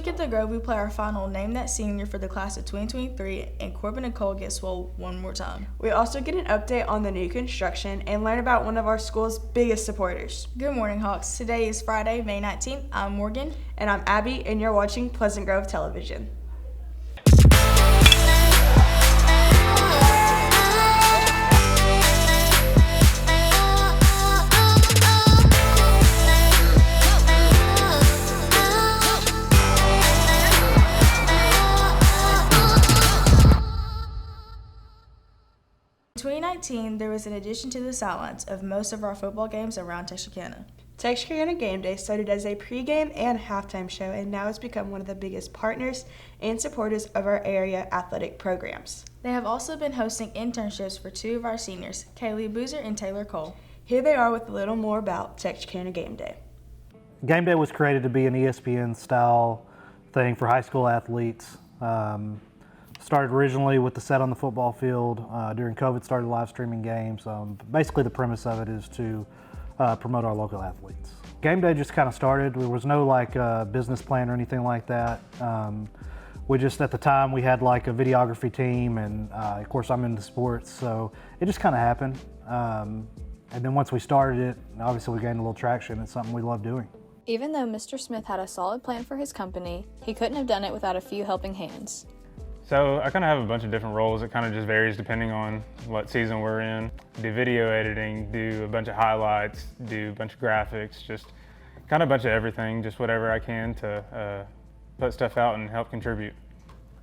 week at the Grove, we play our final Name That Senior for the class of 2023, and Corbin and Cole get swole one more time. We also get an update on the new construction and learn about one of our school's biggest supporters. Good morning, Hawks. Today is Friday, May 19th. I'm Morgan. And I'm Abby, and you're watching Pleasant Grove Television. 2019, there was an addition to the sidelines of most of our football games around Texarkana. Texarkana Game Day started as a pregame and halftime show and now has become one of the biggest partners and supporters of our area athletic programs. They have also been hosting internships for two of our seniors, Kaylee Boozer and Taylor Cole. Here they are with a little more about Texarkana Game Day. Game Day was created to be an ESPN-style thing for high school athletes. Started originally with the set on the football field. During COVID, started live streaming games. Basically, the premise of it is to promote our local athletes. Game Day just kind of started. There was no business plan or anything like that. We just, at the time, we had like a videography team, and of course I'm into sports, so it just kind of happened. And then once we started it, obviously we gained a little traction. It's something we love doing. Even though Mr. Smith had a solid plan for his company, he couldn't have done it without a few helping hands. So I kind of have a bunch of different roles. It kind of just varies depending on what season we're in. Do video editing, do a bunch of highlights, do a bunch of graphics, just kind of a bunch of everything, just whatever I can to put stuff out and help contribute.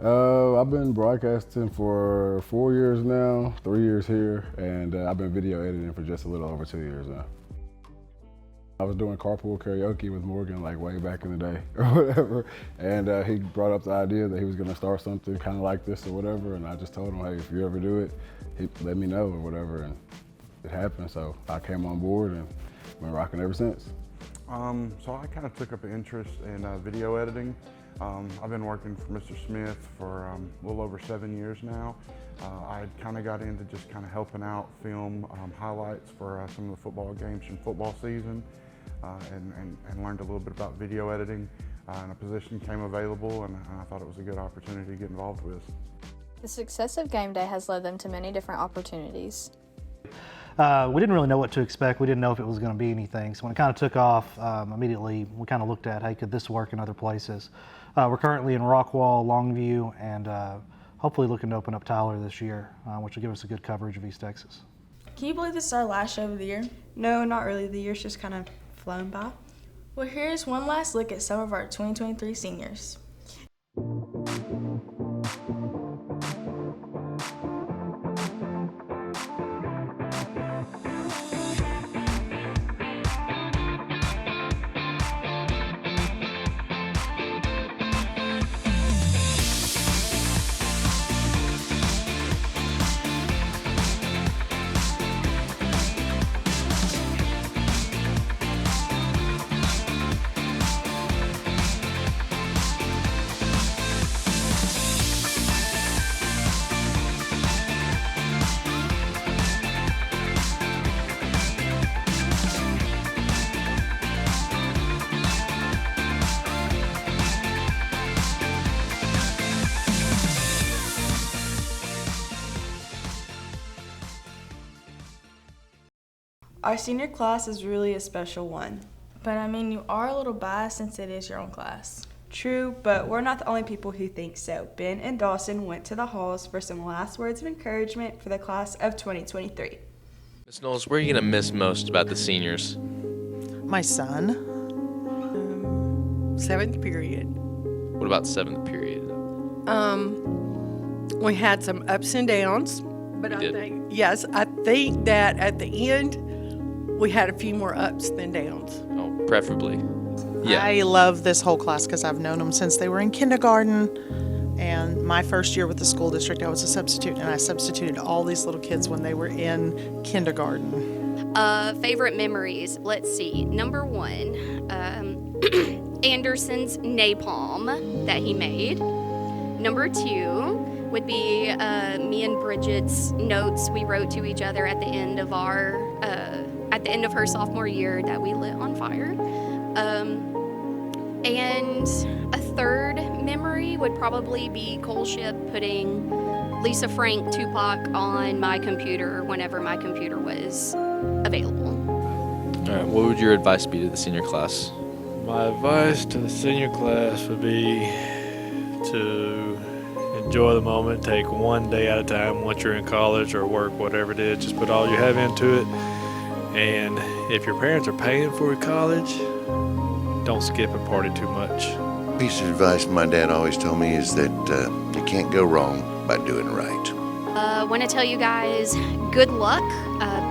I've been broadcasting for 4 years now, 3 years here, and I've been video editing for just a little over 2 years now. I was doing carpool karaoke with Morgan like way back in the day or whatever, and he brought up the idea that he was going to start something kind of like this or whatever, and I just told him, hey, if you ever do it, let me know or whatever, and it happened, so I came on board and been rocking ever since. So I kind of took up an interest in video editing. I've been working for Mr. Smith for a little over 7 years now. I kind of got into just kind of helping out film highlights for some of the football games from football season. And learned a little bit about video editing, and a position came available, and I thought it was a good opportunity to get involved with. The success of Game Day has led them to many different opportunities. We didn't really know what to expect. We didn't know if it was going to be anything. So when it kind of took off, immediately we kind of looked at, hey, could this work in other places? We're currently in Rockwall, Longview, and hopefully looking to open up Tyler this year, which will give us a good coverage of East Texas. Can you believe this is our last show of the year? No, not really. The year's just kind of flown by. Well, here's one last look at some of our 2023 seniors. Our senior class is really a special one. But I mean, you are a little biased since it is your own class. True, but we're not the only people who think so. Ben and Dawson went to the halls for some last words of encouragement for the class of 2023. Ms. Knowles, where are you going to miss most about the seniors? My son. 7th period. What about 7th period? We had some ups and downs, but I think that at the end, we had a few more ups than downs. Oh, preferably. Yeah. I love this whole class because I've known them since they were in kindergarten. And my first year with the school district, I was a substitute, and I substituted all these little kids when they were in kindergarten. Favorite memories, let's see. Number 1, Anderson's napalm that he made. Number 2 would be me and Bridget's notes we wrote to each other at the end of her sophomore year that we lit on fire. And a third would probably be Cole Ship putting Lisa Frank Tupac on my computer whenever my computer was available. All right, what would your advice be to the senior class? My advice to the senior class would be to enjoy the moment, take one day at a time once you're in college or work, whatever it is. Just put all you have into it. And if your parents are paying for college, don't skip and party too much. Piece of advice my dad always told me is that you can't go wrong by doing right. I want to tell you guys good luck.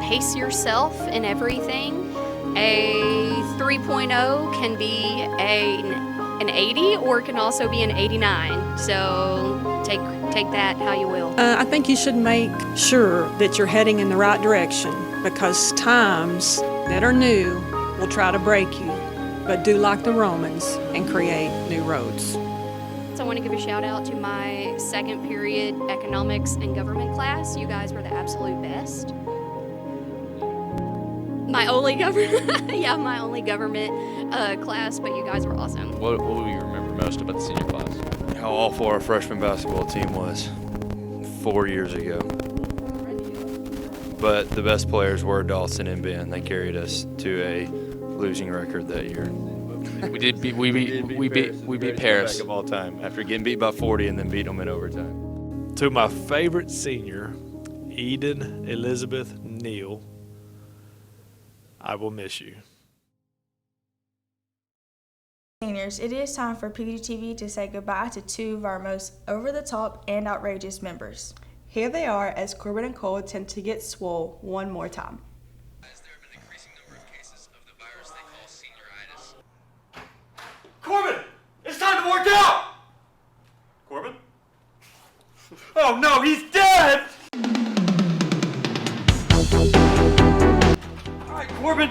Pace yourself in everything. A 3.0 can be an 80 or it can also be an 89. So take that how you will. I think you should make sure that you're heading in the right direction, because times that are new will try to break you, but do like the Romans and create new roads. So I want to give a shout out to my second period economics and government class. You guys were the absolute best. My only government class, but you guys were awesome. What will you remember most about the senior class? How awful our freshman basketball team was 4 years ago. But the best players were Dawson and Ben. They carried us to a losing record that year. We beat Paris of all time after getting beat by 40 and then beat them in overtime. To my favorite senior, Eden Elizabeth Neal, I will miss you. Seniors, it is time for PGTV to say goodbye to two of our most over-the-top and outrageous members. Here they are as Corbin and Cole attempt to get swole one more time. There have been an increasing number of cases of the virus they call senioritis. Corbin! It's time to work out! Corbin? Oh no, he's dead! Alright, Corbin,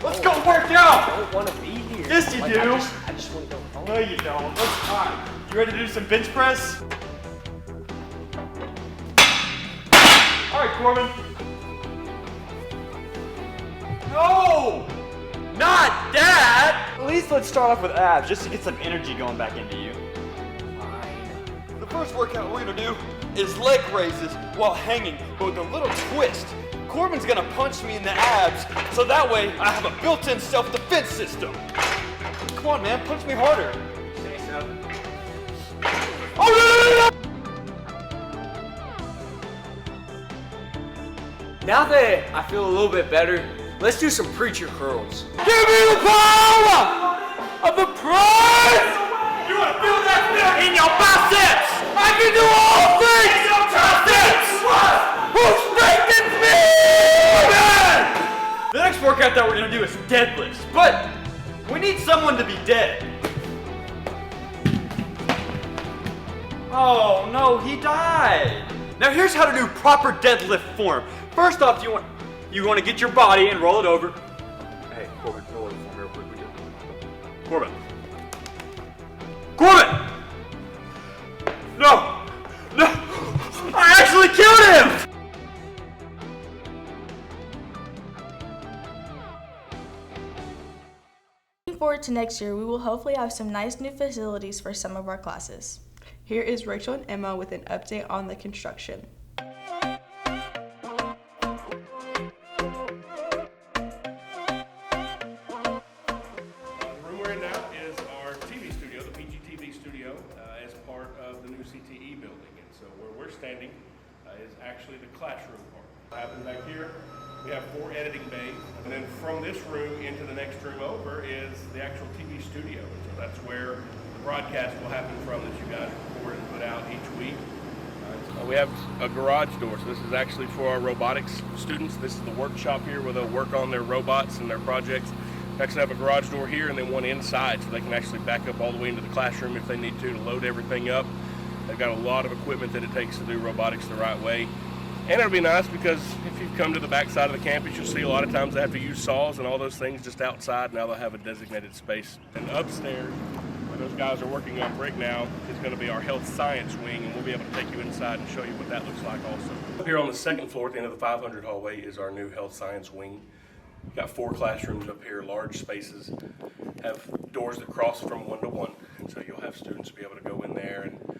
let's go work out! I don't want to be here. Yes, you do. I just want to go home. No, you don't. Alright, you ready to do some bench press? Alright, Corbin. No! Not that! At least let's start off with abs, just to get some energy going back into you. Fine. The first workout we're gonna do is leg raises while hanging, but with a little twist. Corbin's gonna punch me in the abs, so that way I have a built-in self-defense system. Come on, man, punch me harder. Say so. Oh, no! Now that I feel a little bit better, let's do some preacher curls. Give me the power of the prize! You want to feel that in your biceps! I can do all things in your triceps! Who strengthens me? Man! The next workout that we're going to do is deadlifts, but we need someone to be dead. Oh no, he died. Now here's how to do proper deadlift form. First off, you want to get your body and roll it over. Hey, Corbin, roll it for me real quick, would you? Corbin. Corbin! No! No! I actually killed him! Looking forward to next year, we will hopefully have some nice new facilities for some of our classes. Here is Rachel and Emma with an update on the construction. Standing is actually the classroom part. What happens back here, we have 4 editing bays, and then from this room into the next room over is the actual TV studio. So that's where the broadcast will happen from that you guys record and put out each week. We have a garage door, so this is actually for our robotics students. This is the workshop here where they'll work on their robots and their projects. We actually have a garage door here and then one inside, so they can actually back up all the way into the classroom if they need to load everything up. They've got a lot of equipment that it takes to do robotics the right way. And it'll be nice because if you come to the back side of the campus, you'll see a lot of times they have to use saws and all those things just outside. Now they'll have a designated space. And upstairs, where those guys are working on brick now, is going to be our health science wing, and we'll be able to take you inside and show you what that looks like also. Up here on the second floor at the end of the 500 hallway is our new health science wing. We've got 4 classrooms up here, large spaces, have doors that cross from one to one. And so you'll have students be able to go in there and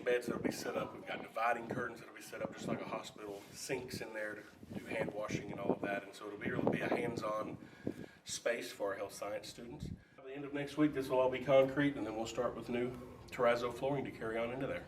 beds that will be set up. We've got dividing curtains that will be set up just like a hospital, sinks in there to do hand washing and all of that. And so it'll really be a hands-on space for our health science students. By the end of next week, this will all be concrete, and then we'll start with new terrazzo flooring to carry on into there.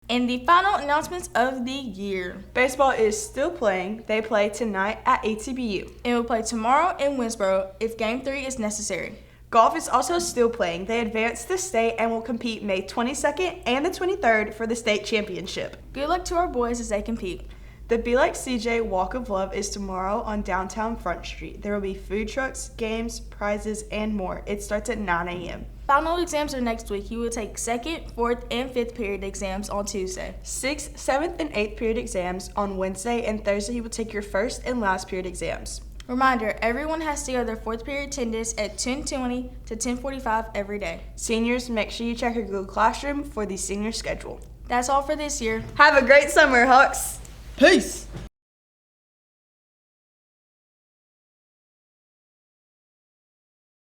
And the final announcements of the year. Baseball is still playing. They play tonight at ATBU. It will play tomorrow in Winsboro if Game 3 is necessary. Golf is also still playing. They advanced to state and will compete May 22nd and the 23rd for the state championship. Good luck to our boys as they compete. The Be Like CJ Walk of Love is tomorrow on downtown Front Street. There will be food trucks, games, prizes, and more. It starts at 9 a.m. Final exams are next week. You will take 2nd, 4th, and 5th period exams on Tuesday. 6th, 7th, and 8th period exams on Wednesday, and Thursday you will take your 1st and last period exams. Reminder, everyone has to go their 4th period attendance at 10:20 to 10:45 every day. Seniors, make sure you check your Google Classroom for the senior schedule. That's all for this year. Have a great summer, Hawks. Peace.